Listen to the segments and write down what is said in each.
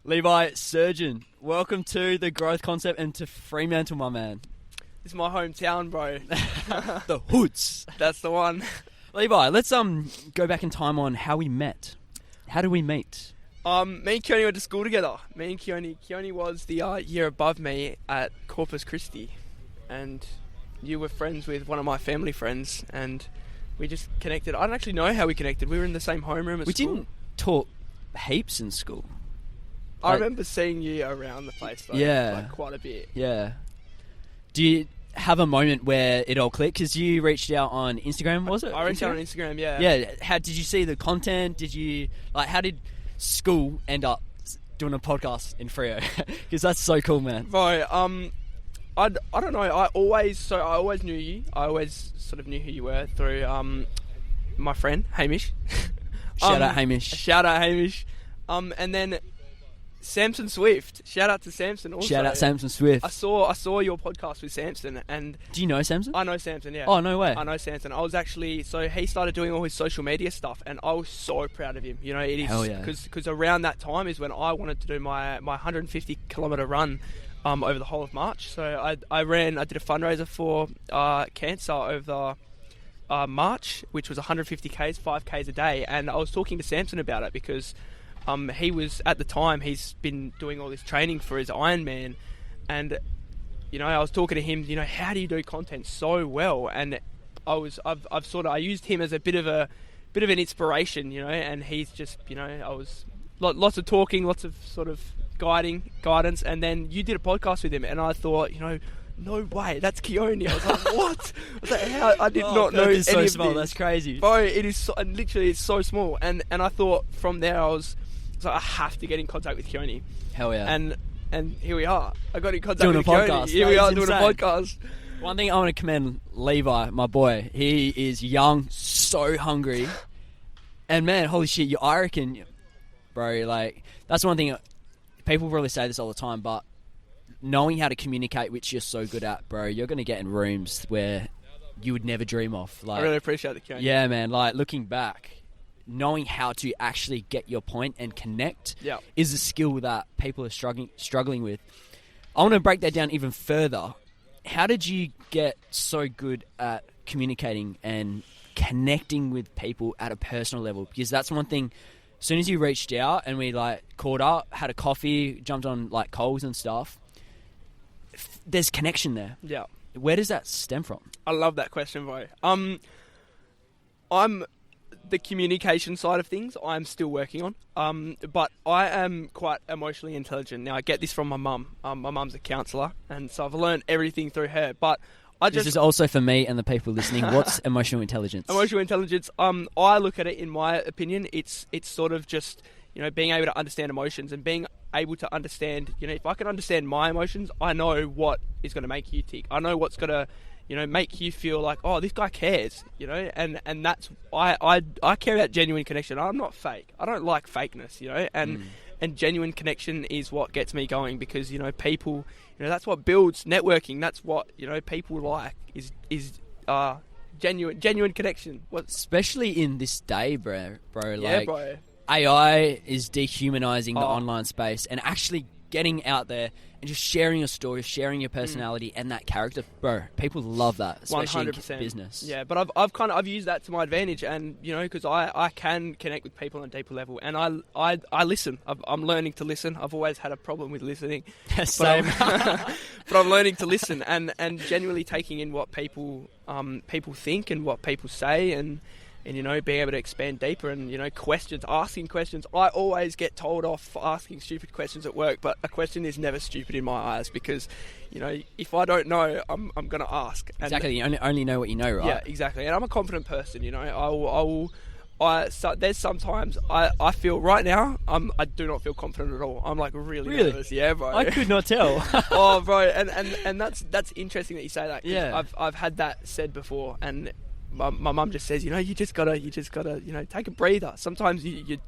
Levi, Surjan, welcome to the Growth Concept and to Fremantle, my man. This is my hometown, bro. The hoods. That's the one. Levi, let's go back in time on how we met. How did we meet? Me and Keone went to school together. Me and Keone was the year above me at Corpus Christi, and you were friends with one of my family friends, and we just connected. I don't actually know how we connected. We were in the same homeroom at school. We didn't talk heaps in school. I remember seeing you around the place, though. Yeah. Like, quite a bit. Yeah. Do you have a moment where it all clicked? Because you reached out on Instagram, was it? I reached out on Instagram, yeah. Yeah. How did you see the content? How did school end up doing a podcast in Freo? Because that's so cool, man. Bro, I don't know. I always knew you. I always sort of knew who you were through my friend Hamish. Shout out Hamish. And then Samson Swift. Shout out to Samson also. Shout out Samson Swift. I saw your podcast with Samson, and do you know Samson? I know Samson, yeah. Oh, no way. I know Samson. I was actually, so he started doing all his social media stuff, and I was so proud of him. You know, it is, hell yeah. Because around that time is when I wanted to do my 150 kilometre run over the whole of March. So I did a fundraiser for cancer over March, which was 150 Ks, 5 Ks a day, and I was talking to Samson about it because he was, at the time, he's been doing all this training for his Ironman, and you know, I was talking to him, you know, how do you do content so well? And I used him as a bit of an inspiration, you know, and he's just, you know, I was lots of talking, lots of sort of guidance, and then you did a podcast with him, and I thought, you know, no way, that's Keone. I was like, what? I was like, how? I did not know any so of small. this. That's crazy. Bro, it is so, and literally it's so small, and I thought from there I was like, I have to get in contact with Keone. Hell yeah. And here we are. I got in contact doing with a Keone. podcast. Here we are doing insane. a podcast. One thing I want to commend Levi, my boy. He is young, so hungry, and man, holy shit! I reckon, bro, like that's one thing. People really say this all the time, but knowing how to communicate, which you're so good at, bro, you're going to get in rooms where you would never dream of. Like, I really appreciate the Keone. Yeah, man. Like looking back, knowing how to actually get your point and connect is a skill that people are struggling with. I want to break that down even further. How did you get so good at communicating and connecting with people at a personal level? Because that's one thing. As soon as you reached out and we like caught up, had a coffee, jumped on like Coles and stuff, there's connection there. Yeah. Where does that stem from? I love that question, bro. I'm the communication side of things I'm still working on. But I am quite emotionally intelligent. Now, I get this from my mum. My mum's a counsellor, and so I've learned everything through her. But this is also for me and the people listening. What's emotional intelligence? Emotional intelligence, I look at it, in my opinion, it's sort of just, you know, being able to understand emotions and being able to understand, you know, if I can understand my emotions, I know what is going to make you tick. I know what's going to, you know, make you feel like, oh, this guy cares, you know, and that's, I care about genuine connection. I'm not fake. I don't like fakeness, you know, and genuine connection is what gets me going because, you know, people, you know, that's what builds networking. That's what, you know, people like is genuine connection. Especially in this day, bro. Yeah, like, bro. AI is dehumanizing the online space and actually getting out there and just sharing your story, sharing your personality and that character, bro. People love that, especially 100%. In business. Yeah, but I've used that to my advantage, and you know, because I can connect with people on a deeper level, and I listen. I'm learning to listen. I've always had a problem with listening, same. but I'm learning to listen and genuinely taking in what people think and what people say, and you know, being able to expand deeper and, you know, asking questions. I always get told off for asking stupid questions at work, but a question is never stupid in my eyes because, you know, if I don't know, I'm going to ask. And exactly. You only know what you know, right? Yeah, exactly. And I'm a confident person, you know. There's sometimes I feel right now I do not feel confident at all. I'm like really nervous. Yeah, bro. I could not tell. Oh, bro. And that's interesting that you say that. Yeah. I've had that said before, and my mum just says, you know, you just gotta, you know, take a breather. Sometimes you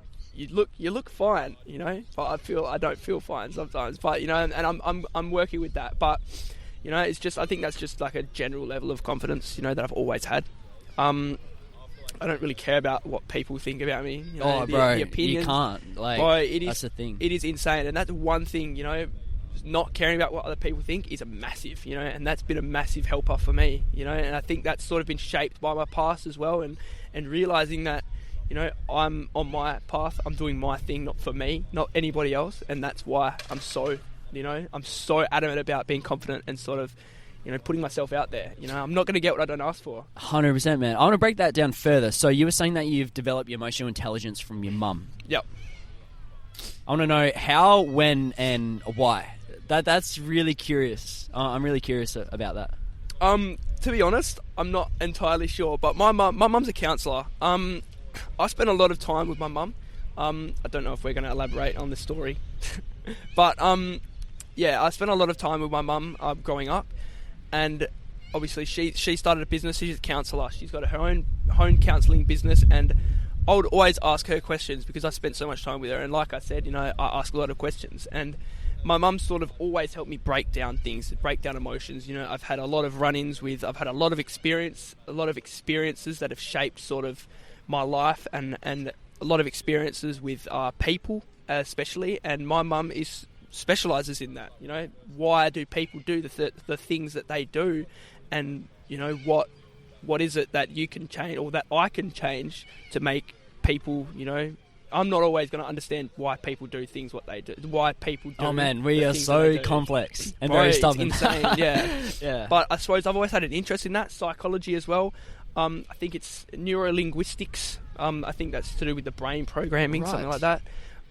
look fine, you know, but I don't feel fine sometimes. But you know, and I'm working with that. But you know, it's just, I think that's just like a general level of confidence, you know, that I've always had. I don't really care about what people think about me. You know, bro, the opinions. you can't. Like, that's the thing. It is insane, and that's one thing. You know, not caring about what other people think is a massive. You know, and that's been a massive helper for me. You know, and I think that's sort of been shaped by my past as well, and realizing that, you know, I'm on my path. I'm doing my thing, not for me, not anybody else, and that's why I'm so adamant about being confident and sort of, you know, putting myself out there. You know, I'm not going to get what I don't ask for. 100%, man. I want to break that down further. So you were saying that you've developed your emotional intelligence from your mum. Yep. I want to know how, when, and why. That's really curious. I'm really curious about that. To be honest, I'm not entirely sure, but my mum's a counsellor. I spent a lot of time with my mum. I don't know if we're going to elaborate on this story, but yeah, I spent a lot of time with my mum growing up. And obviously she started a business. She's a counsellor. She's got her own counselling business, and I would always ask her questions because I spent so much time with her. And like I said, you know, I ask a lot of questions, and my mum sort of always helped me break down things, break down emotions. You know, I've had a lot of run-ins with, I've had a lot of experiences that have shaped sort of my life, and a lot of experiences with people especially, and my mum specialises in that. You know, why do people do the things that they do, and you know, what is it that you can change or that I can change to make people, you know, I'm not always going to understand why people do things what they do, why people do. Oh man, we are so complex and very stubborn. It's insane, yeah. Yeah. But I suppose I've always had an interest in that, psychology as well. I think it's neurolinguistics. I think that's to do with the brain programming, right, something like that.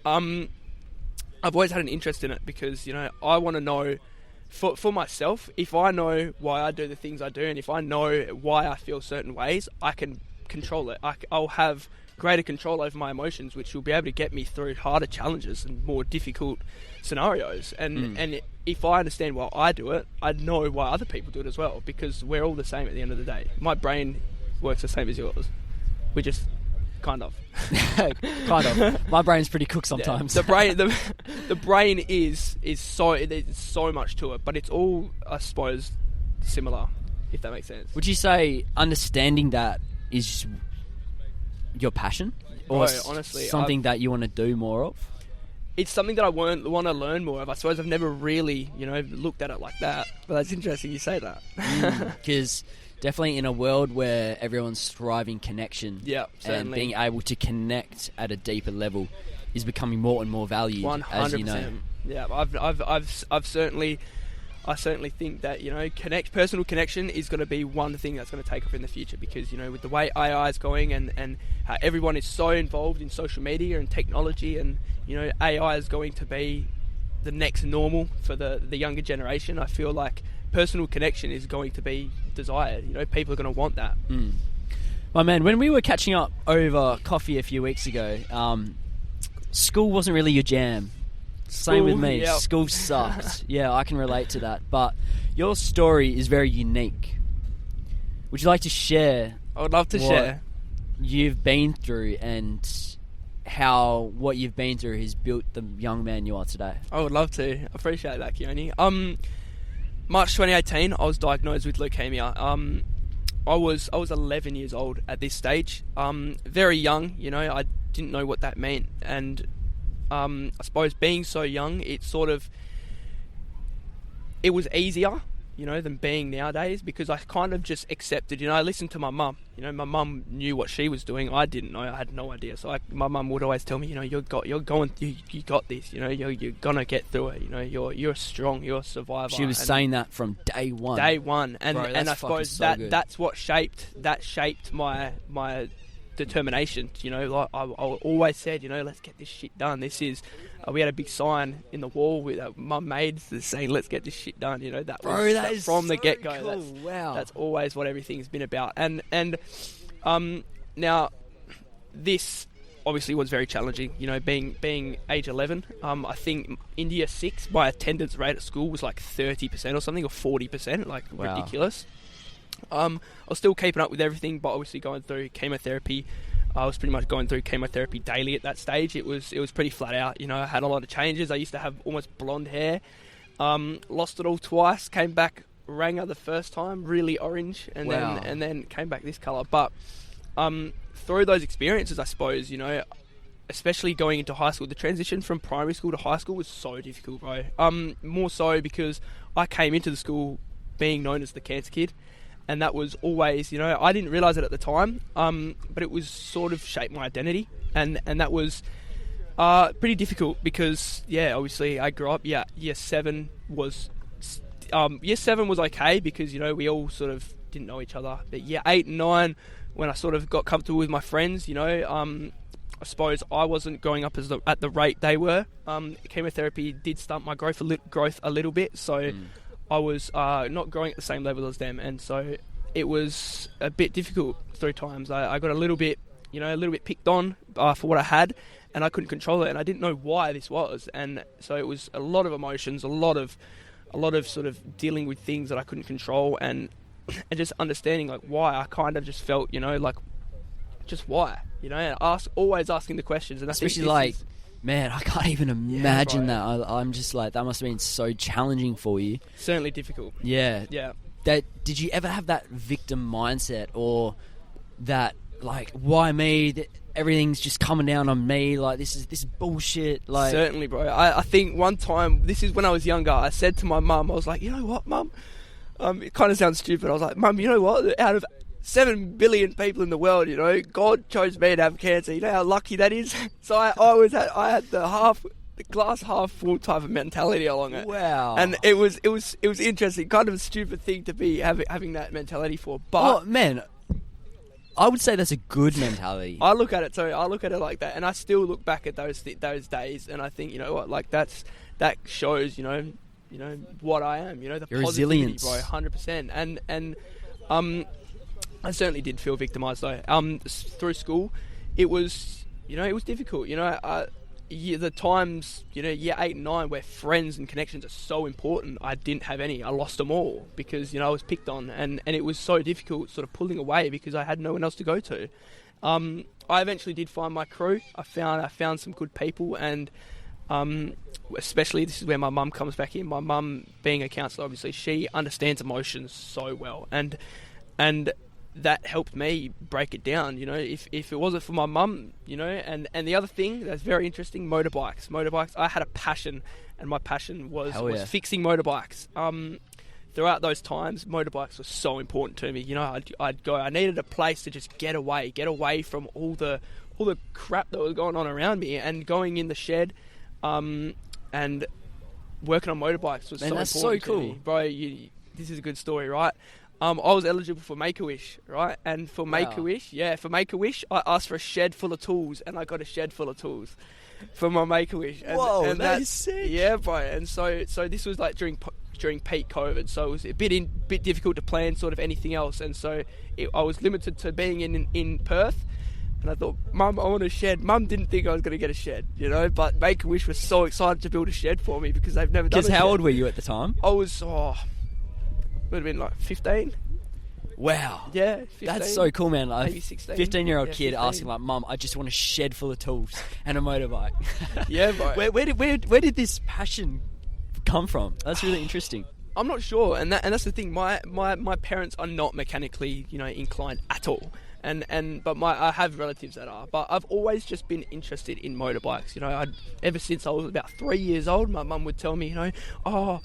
I've always had an interest in it because, you know, I want to know for myself, if I know why I do the things I do, and if I know why I feel certain ways, I can control it. I'll have greater control over my emotions, which will be able to get me through harder challenges and more difficult scenarios. And if I understand why I do it, I know why other people do it as well, because we're all the same at the end of the day. My brain works the same as yours. We just kind of. Kind of. My brain's pretty cooked sometimes. Yeah. The brain is so, there's so much to it, but it's all, I suppose, similar, if that makes sense. Would you say understanding that is your passion, or honestly, something that you want to do more of? It's something that I want to learn more of. I suppose I've never really, you know, looked at it like that. But that's interesting you say that. Because definitely in a world where everyone's striving connection, and being able to connect at a deeper level is becoming more and more valued. 100%. As you know. Yeah, I've certainly. I certainly think that, you know, personal connection is going to be one thing that's going to take off in the future, because, you know, with the way AI is going and how everyone is so involved in social media and technology, and, you know, AI is going to be the next normal for the younger generation. I feel like personal connection is going to be desired. You know, people are going to want that. My man, when we were catching up over coffee a few weeks ago, school wasn't really your jam. Same with me. Yep. School sucked. Yeah, I can relate to that. But your story is very unique. Would you like to share? I would love to share. You've been through and how what you've been through has built the young man you are today. I would love to. I appreciate that, Keone. March 2018, I was diagnosed with leukemia. I was 11 years old at this stage. Very young, you know. I didn't know what that meant, and I suppose being so young, it was easier, you know, than being nowadays, because I kind of just accepted, you know, I listened to my mum. You know, my mum knew what she was doing. I didn't know. I had no idea. So my mum would always tell me, you know, you got this, you know, you're gonna get through it. You know, you're strong, you're a survivor. She was saying that from day one. And I suppose that's what shaped my determination. You know, like I always said, you know, let's get this shit done. This is we had a big sign in the wall with mum made saying, let's get this shit done. You know, that was from the get-go. Cool. That's always what everything's been about. And now this obviously was very challenging, you know, being age 11. I think in year 6 my attendance rate at school was like 30% or something, or 40%, like ridiculous. I was still keeping up with everything, but obviously going through chemotherapy. I was pretty much going through chemotherapy daily at that stage. It was pretty flat out. You know, I had a lot of changes. I used to have almost blonde hair. Lost it all twice. Came back ranger the first time, really orange, and then came back this colour. But through those experiences, I suppose, you know, especially going into high school, the transition from primary school to high school was so difficult, bro. More so because I came into the school being known as the cancer kid, and that was always, you know, I didn't realise it at the time, but it was sort of shaped my identity, and that was pretty difficult because, yeah, obviously I grew up, year 7 was okay because, you know, we all sort of didn't know each other, but year 8 and 9, when I sort of got comfortable with my friends, you know, I suppose I wasn't growing up at the rate they were. Chemotherapy did stunt my growth a little bit, so I was not growing at the same level as them, and so it was a bit difficult through times. I got a little bit picked on for what I had, and I couldn't control it, and I didn't know why this was, and so it was a lot of emotions, a lot of sort of dealing with things that I couldn't control, and just understanding like why. I kind of just felt, you know, like just why. You know, and always asking the questions, and especially like, man, I can't even imagine that. I'm just like, that must have been so challenging for you. Certainly difficult. Yeah. Yeah. Did you ever have that victim mindset, or that like, why me? Everything's just coming down on me. Like, this is bullshit. Like, certainly, bro. I think one time, this is when I was younger, I said to my mum, I was like, you know what, mum? It kind of sounds stupid. I was like, mum, you know what? Out of 7 billion people in the world, you know, God chose me to have cancer. You know how lucky that is? So I had the glass half full type of mentality along it. Wow. And it was interesting, kind of a stupid thing to be having that mentality for. But man, I would say that's a good mentality. I look at it too. I look at it like that, and I still look back at those days, and I think, you know what, like that shows, you know what I am. You know, the your positivity, resilience, bro, 100%. And I certainly did feel victimised though. Through school, it was difficult. You know, the times, you know, year 8 and 9 where friends and connections are so important, I didn't have any. I lost them all because, you know, I was picked on, and it was so difficult sort of pulling away because I had no one else to go to. I eventually did find my crew. I found some good people, and especially this is where my mum comes back in. My mum, being a counsellor, obviously, she understands emotions so well, and that helped me break it down. You know, if it wasn't for my mum, you know, and the other thing that's very interesting, motorbikes. I had a passion, and my passion was fixing motorbikes. Throughout those times, motorbikes were so important to me. You know, I'd go. I needed a place to just get away from all the crap that was going on around me, and going in the shed, and working on motorbikes was so important. That's so cool, to me. Bro. This is a good story, right? I was eligible for Make-A-Wish, right? And for Make-A-Wish, I asked for a shed full of tools, and I got a shed full of tools for my Make-A-Wish. Whoa, that is sick. Yeah, bro. And so this was like during peak COVID, so it was a bit difficult to plan sort of anything else, and so I was limited to being in Perth. And I thought, Mum, I want a shed. Mum didn't think I was going to get a shed, you know, but Make-A-Wish was so excited to build a shed for me because they've never done it. Because how old were you at the time? I was, would have been like 15. Wow. Yeah, 15. That's so cool, man. Like, maybe 16. 15-year-old kid 15. asking like, Mum, I just want a shed full of tools and a motorbike. Yeah, bro. Where did this passion come from? That's really interesting. I'm not sure, and that's the thing. My parents are not mechanically, you know, inclined at all. But I have relatives that are. But I've always just been interested in motorbikes. You know, ever since I was about 3 years old, my mum would tell me, you know, oh,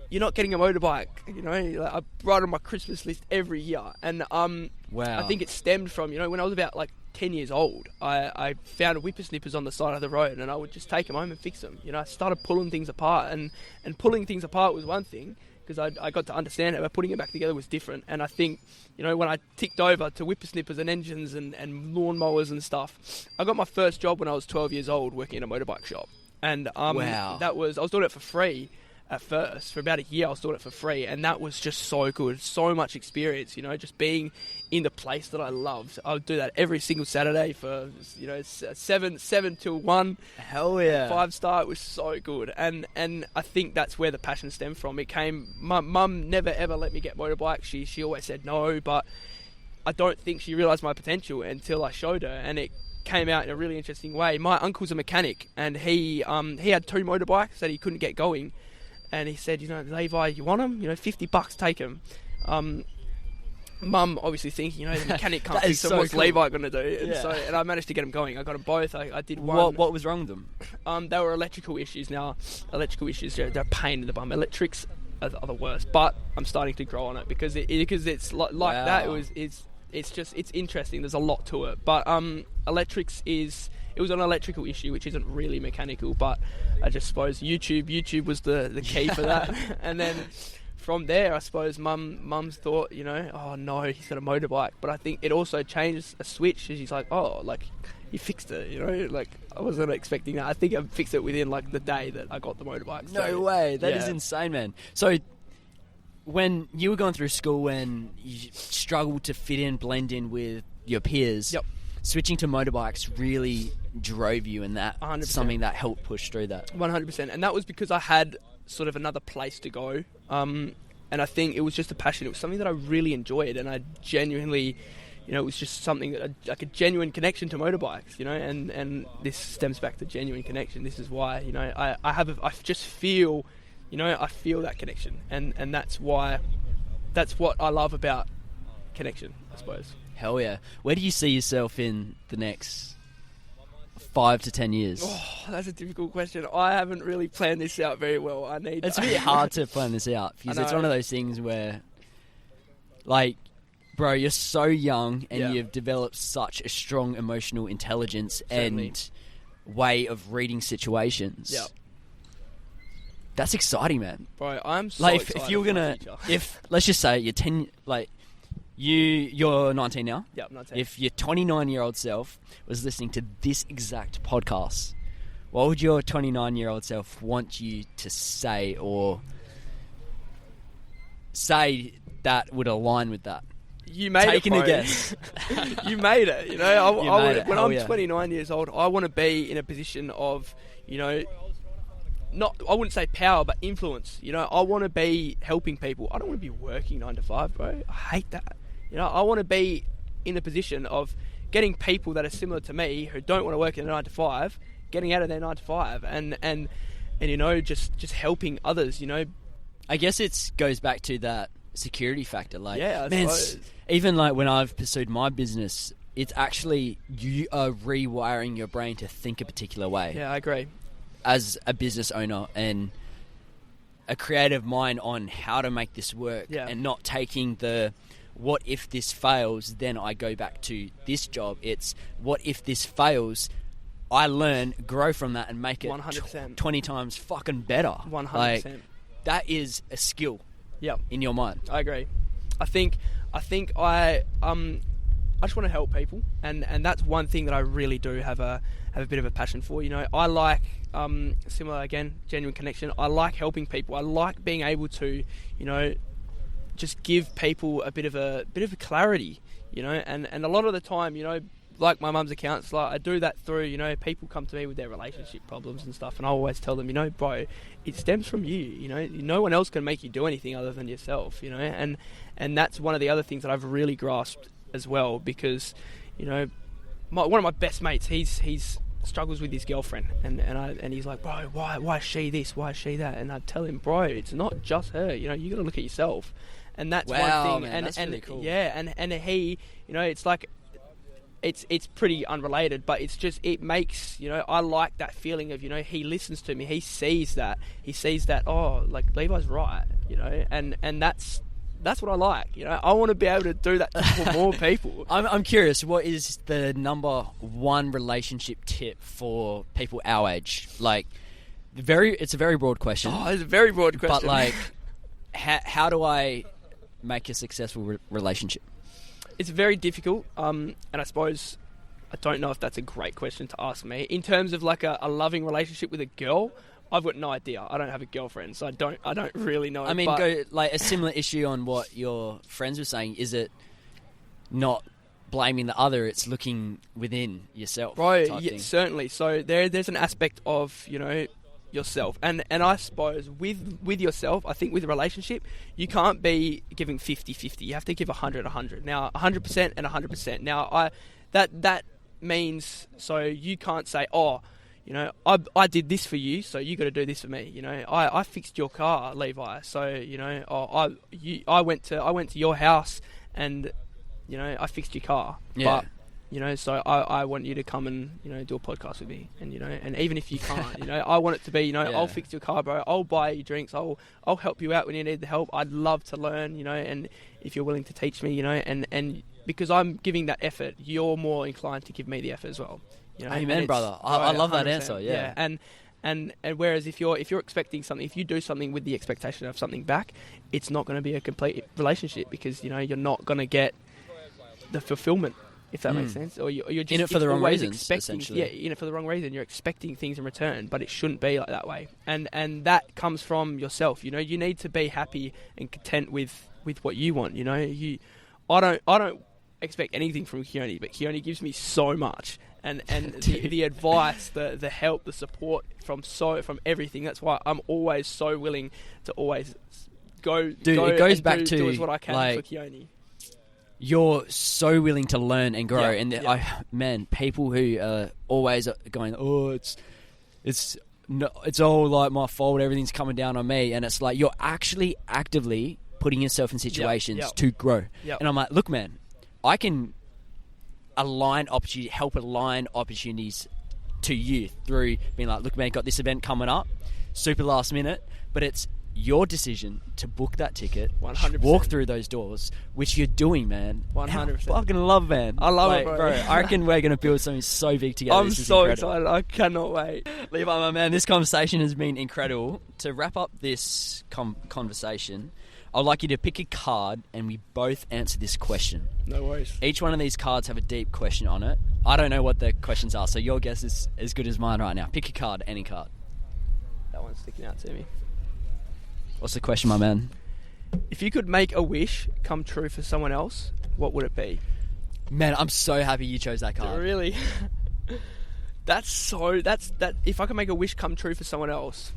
you're not getting a motorbike. You know, like, I write on my Christmas list every year. And wow. I think it stemmed from, you know, when I was about like 10 years old, I found whippersnippers on the side of the road, and I would just take them home and fix them. You know, I started pulling things apart, and pulling things apart was one thing, because I got to understand it, but putting it back together was different. And I think, you know, when I ticked over to whippersnippers and engines and lawnmowers and stuff, I got my first job when I was 12 years old working in a motorbike shop. And wow. I was doing it for free. At first, for about a year, I was doing it for free, and that was just so good. So much experience, you know, just being in the place that I loved. I would do that every single Saturday for, you know, 7 till 1. Hell yeah. 5-star. It was so good, and I think that's where the passion stemmed from. It came. My mum never ever let me get motorbikes. She always said no, but I don't think she realised my potential until I showed her, and it came out in a really interesting way. My uncle's a mechanic, and he had 2 motorbikes that he couldn't get going. And he said, you know, Levi, you want them? You know, $50, take them. Mum obviously thinking, the mechanic can't That fix is them. so What's cool. Levi going to do? And Yeah. and I managed to get them going. I got them both. I did one. What was wrong with them? They were electrical issues. Now, electrical issues, they're a pain in the bum. Electrics are the worst. But I'm starting to grow on it because it's like Wow. that. It's interesting. There's a lot to it. But electrics it was an electrical issue, which isn't really mechanical. But I just suppose YouTube was the key for that. And then from there, I suppose Mum's thought, oh no, he's got a motorbike. But I think it also changed a switch. She's like, oh, like, you fixed it, like, I wasn't expecting that. I think I fixed it within like the day that I got the motorbike. No way. That is insane, man. So when you were going through school, when you struggled to fit in, blend in with your peers, Yep. switching to motorbikes really drove you, and that 100%. something that helped push through that. 100%. And that was because I had sort of another place to go. And I think it was just a passion. It was something that I really enjoyed, and I genuinely, it was just something that like a genuine connection to motorbikes, and this stems back to genuine connection. This is why, I just feel, I feel that connection, and that's what I love about connection, I suppose. Hell yeah. Where do you see yourself in the next 5 to 10 years? Oh, that's a difficult question. I haven't really planned this out very well. It's a bit hard to plan this out because it's one of those things where, like, bro, you're so young and you've developed such a strong emotional intelligence and way of reading situations. Yeah. That's exciting, man. Bro, I'm so like excited if you were for gonna, the future. if let's just say you're 10, like you're 19 now. Yeah, I'm 19. If your 29-year-old self was listening to this exact podcast, what would your 29-year-old self want you to say or say that would align with that? You made Taking it, a bro. guess. You made it. You made it. When Hell I'm yeah. 29 years old, I want to be in a position of, not, I wouldn't say power, but influence. I want to be helping people. I don't want to be working 9 to 5, bro. I hate that. I want to be in a position of getting people that are similar to me who don't want to work in a 9 to 5, getting out of their 9 to 5, and just helping others. I guess it goes back to that security factor. Like, I man, suppose. even like when I've pursued my business, it's actually you are rewiring your brain to think a particular way. Yeah, I agree. As a business owner and a creative mind on how to make this work, and not taking the what if this fails, then I go back to this job. It's what if this fails, I learn, grow from that, and make it 100%. 20 times fucking better. 100%. Like, that is a skill. Yep. In your mind. I agree. I think I just want to help people, and that's one thing that I really do have a bit of a passion for. I like similar again, genuine connection. I like helping people. I like being able to, just give people a bit of a clarity, and a lot of the time, like my mum's accounts, like I do that through, people come to me with their relationship problems and stuff, and I always tell them, bro, it stems from you, no one else can make you do anything other than yourself, and that's one of the other things that I've really grasped as well, because, one of my best mates, he's struggles with his girlfriend, and he's like, bro, why is she this, why is she that? And I tell him, bro, it's not just her, you got to look at yourself, and that's one thing. Man, and that's really cool. and he, it's like, it's pretty unrelated, but it makes, I like that feeling of, he listens to me, he sees that, oh, like, Levi's right, and that's what I like, I want to be able to do that for more people. I'm curious, what is the number one relationship tip for people our age? Like, it's a very broad question. Oh, it's a very broad question. But, like, how do I make a successful relationship? It's very difficult, and I suppose I don't know if that's a great question to ask me. In terms of like a loving relationship with a girl, I've got no idea. I don't have a girlfriend, so I don't really know. I mean, go like a similar issue on what your friends were saying. Is it not blaming the other? It's looking within yourself, right? Yeah, certainly. So there's an aspect of yourself, and I suppose with yourself, I think with a relationship, you can't be giving 50-50. You have to give 100-100. Now 100% and 100%. Now that means, so you can't say, oh, I did this for you, so you got to do this for me. I fixed your car, Levi. So I went to your house and I fixed your car, Yeah. but so I want you to come and do a podcast with me, and and even if you can't, I want it to be I'll fix your car, bro. I'll buy you drinks. I'll help you out when you need the help. I'd love to learn, and if you're willing to teach me, and because I'm giving that effort, you're more inclined to give me the effort as well. Amen, brother. I love that answer. Yeah. And whereas if you're expecting something, if you do something with the expectation of something back, it's not going to be a complete relationship, because you're not going to get the fulfillment, if that makes sense. Or you're just in it for the wrong reasons, expecting, essentially. yeah, in it for the wrong reason. You're expecting things in return, but it shouldn't be like that way. And that comes from yourself. You need to be happy and content with what you want. I don't expect anything from Keone, but Keone gives me so much. And the advice, the help, the support from everything. That's why I'm always so willing to always go. Dude, it goes back to do what I can for Keone. You're so willing to learn and grow, Yeah, and people who are always going, it's all like my fault. Everything's coming down on me, and it's like you're actually actively putting yourself in situations to grow. Yep. And I'm like, look, man, I can help align opportunities to you through being like, look, man, got this event coming up, super last minute, but it's your decision to book that ticket, 100%. Walk through those doors, which you're doing, man. 100%. Fucking love, man. I love it, bro. I reckon we're going to build something so big together. I'm so excited. I cannot wait. Levi, my man, this conversation has been incredible. To wrap up this conversation, I'd like you to pick a card and we both answer this question. No worries. Each one of these cards have a deep question on it. I don't know what the questions are, so your guess is as good as mine right now. Pick a card, any card. That one's sticking out to me. What's the question, my man? If you could make a wish come true for someone else, what would it be? Man, I'm so happy you chose that card. Really? That's if I could make a wish come true for someone else.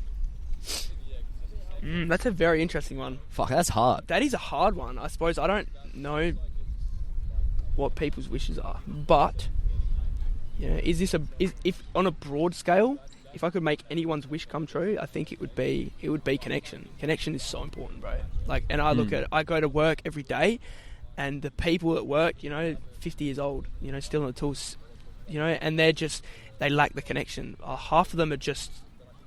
That's a very interesting one. Fuck, that's hard. That is a hard one. I suppose I don't know what people's wishes are, but if on a broad scale, if I could make anyone's wish come true, I think it would be connection. Connection is so important, bro. And I go to work every day, and the people at work, 50 years old, still on the tools, and they lack the connection. Half of them are just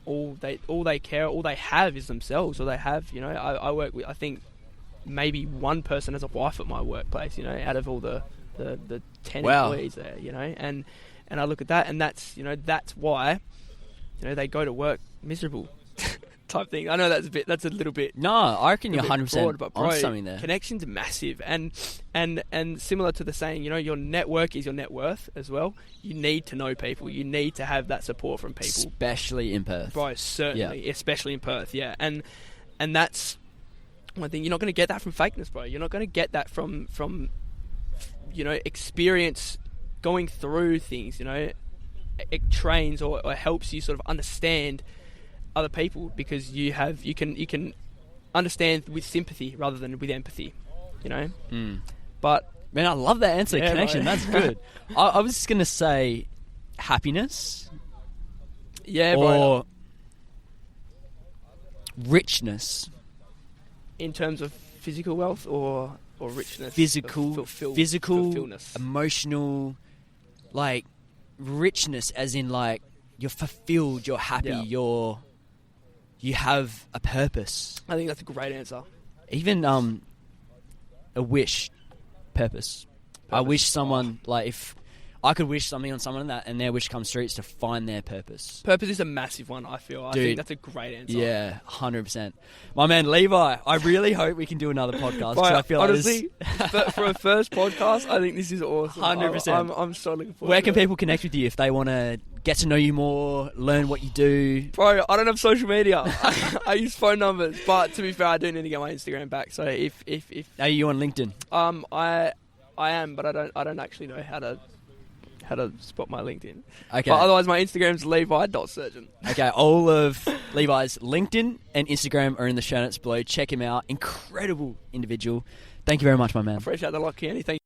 all they care, all they have is themselves. All they have, I work with, I think maybe one person has a wife at my workplace, out of all the 10 employees there, and I look at that, and that's why. They go to work miserable type thing. I know that's a little bit. No, I reckon you're 100% but on something there. Connection's massive, and similar to the saying, your network is your net worth as well. You need to know people. You need to have that support from people, especially in Perth. Bro, certainly, especially in Perth. Yeah, and that's one thing. You're not going to get that from fakeness, bro. You're not going to get that from experience going through things. It trains or helps you sort of understand other people, because you can understand with sympathy rather than with empathy, But man, I love that answer. Yeah, connection, bro. That's good. I was just gonna say happiness, yeah, or richness in terms of physical wealth or richness, physical, fulfillness. Emotional, richness, as in you're fulfilled, you're happy, you have a purpose. I think that's a great answer. Even a wish, purpose. I wish someone if I could wish something on someone and their wish comes true, it's to find their purpose. Purpose is a massive one, I feel. I think that's a great answer. Yeah, 100%. My man, Levi, I really hope we can do another podcast. Right, I feel honestly, for a first podcast, I think this is awesome. 100%. I'm so looking forward Where to can it. people connect with you if they want to get to know you more, learn what you do? Bro, I don't have social media. I use phone numbers, but to be fair, I do need to get my Instagram back. So if Are you on LinkedIn? I am, but I don't actually know how to spot my LinkedIn. Okay. But otherwise, my Instagram's levi.surjan. Okay, all of Levi's LinkedIn and Instagram are in the show notes below. Check him out. Incredible individual. Thank you very much, my man. I appreciate that a lot, Keone. Thank you.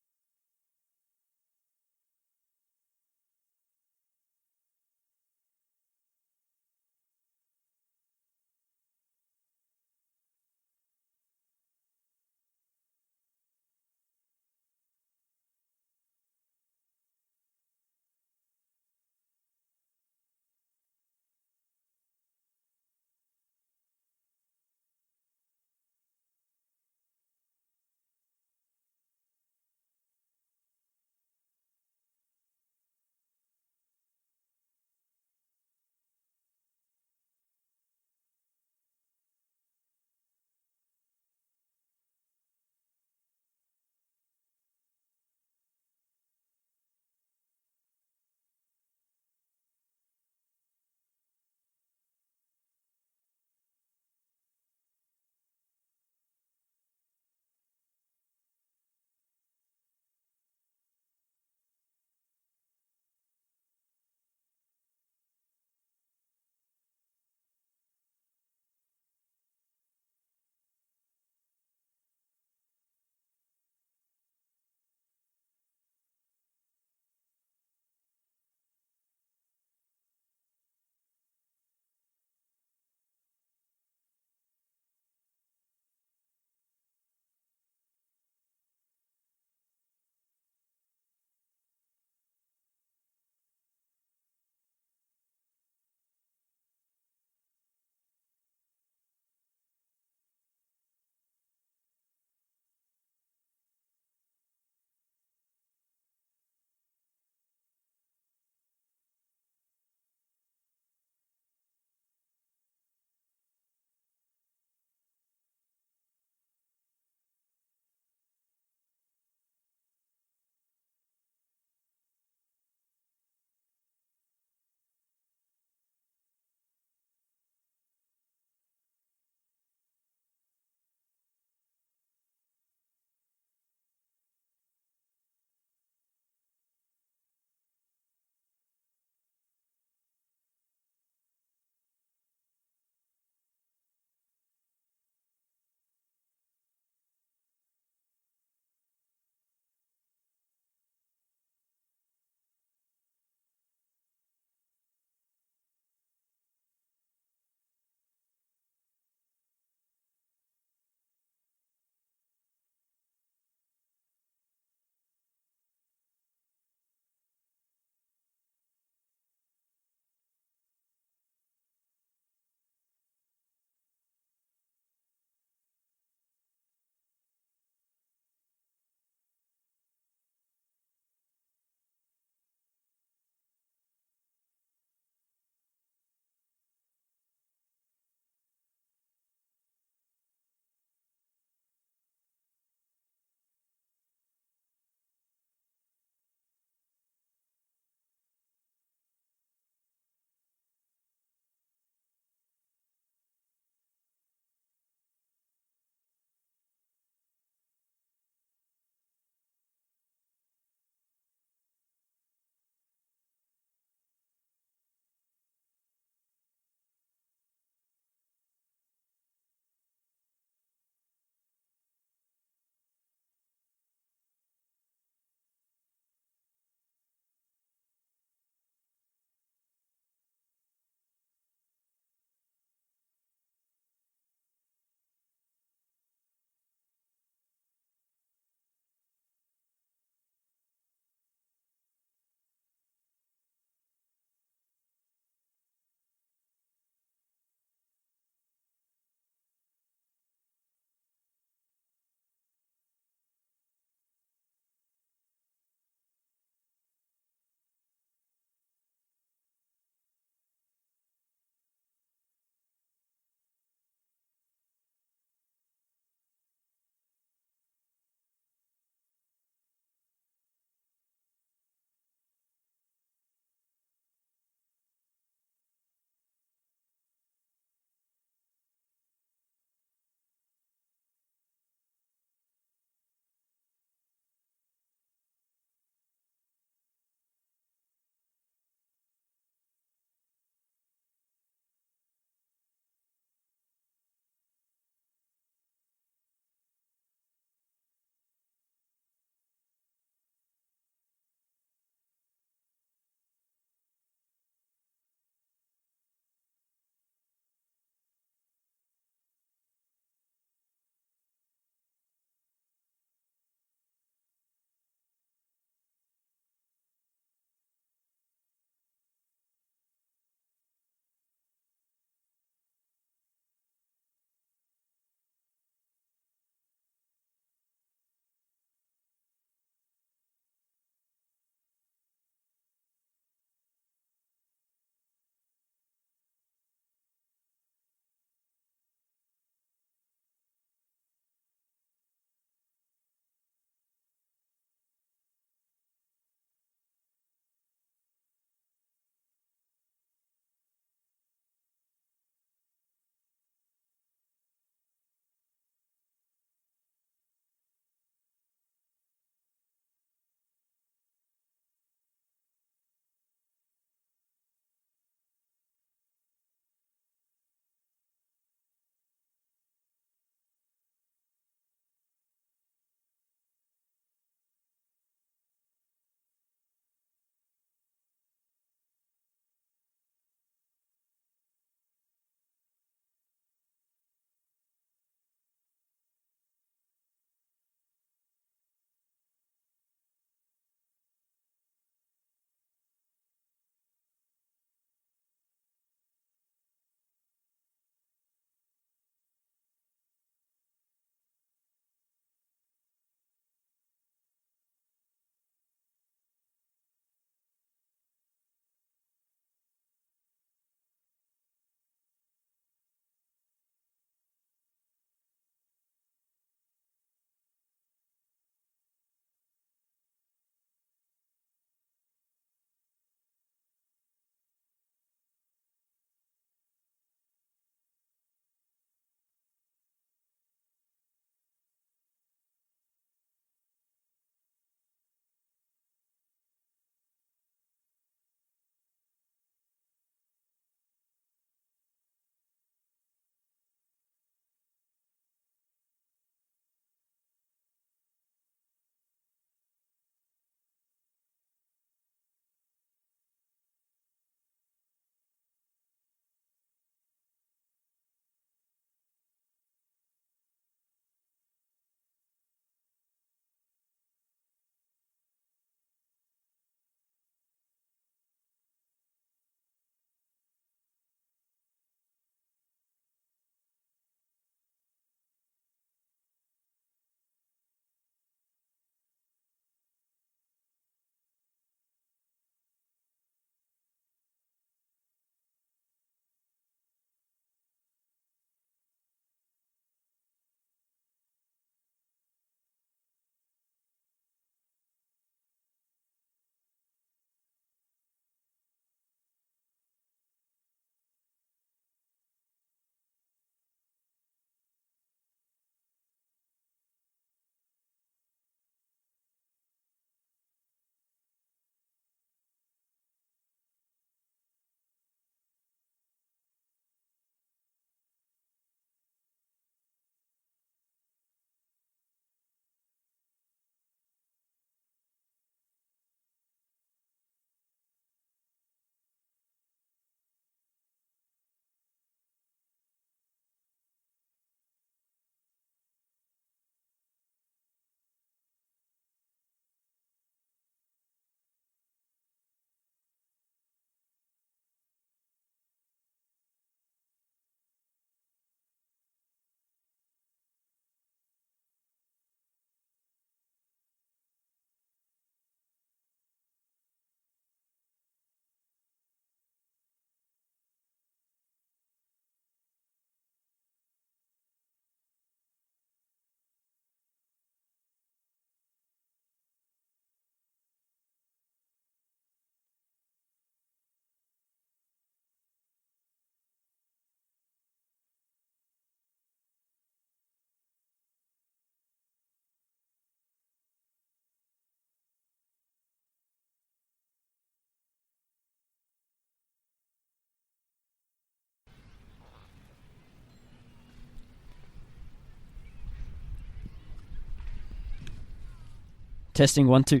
Testing 1, 2.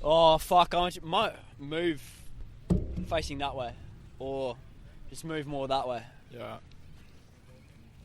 Oh fuck! I might move facing that way, or just move more that way. Yeah.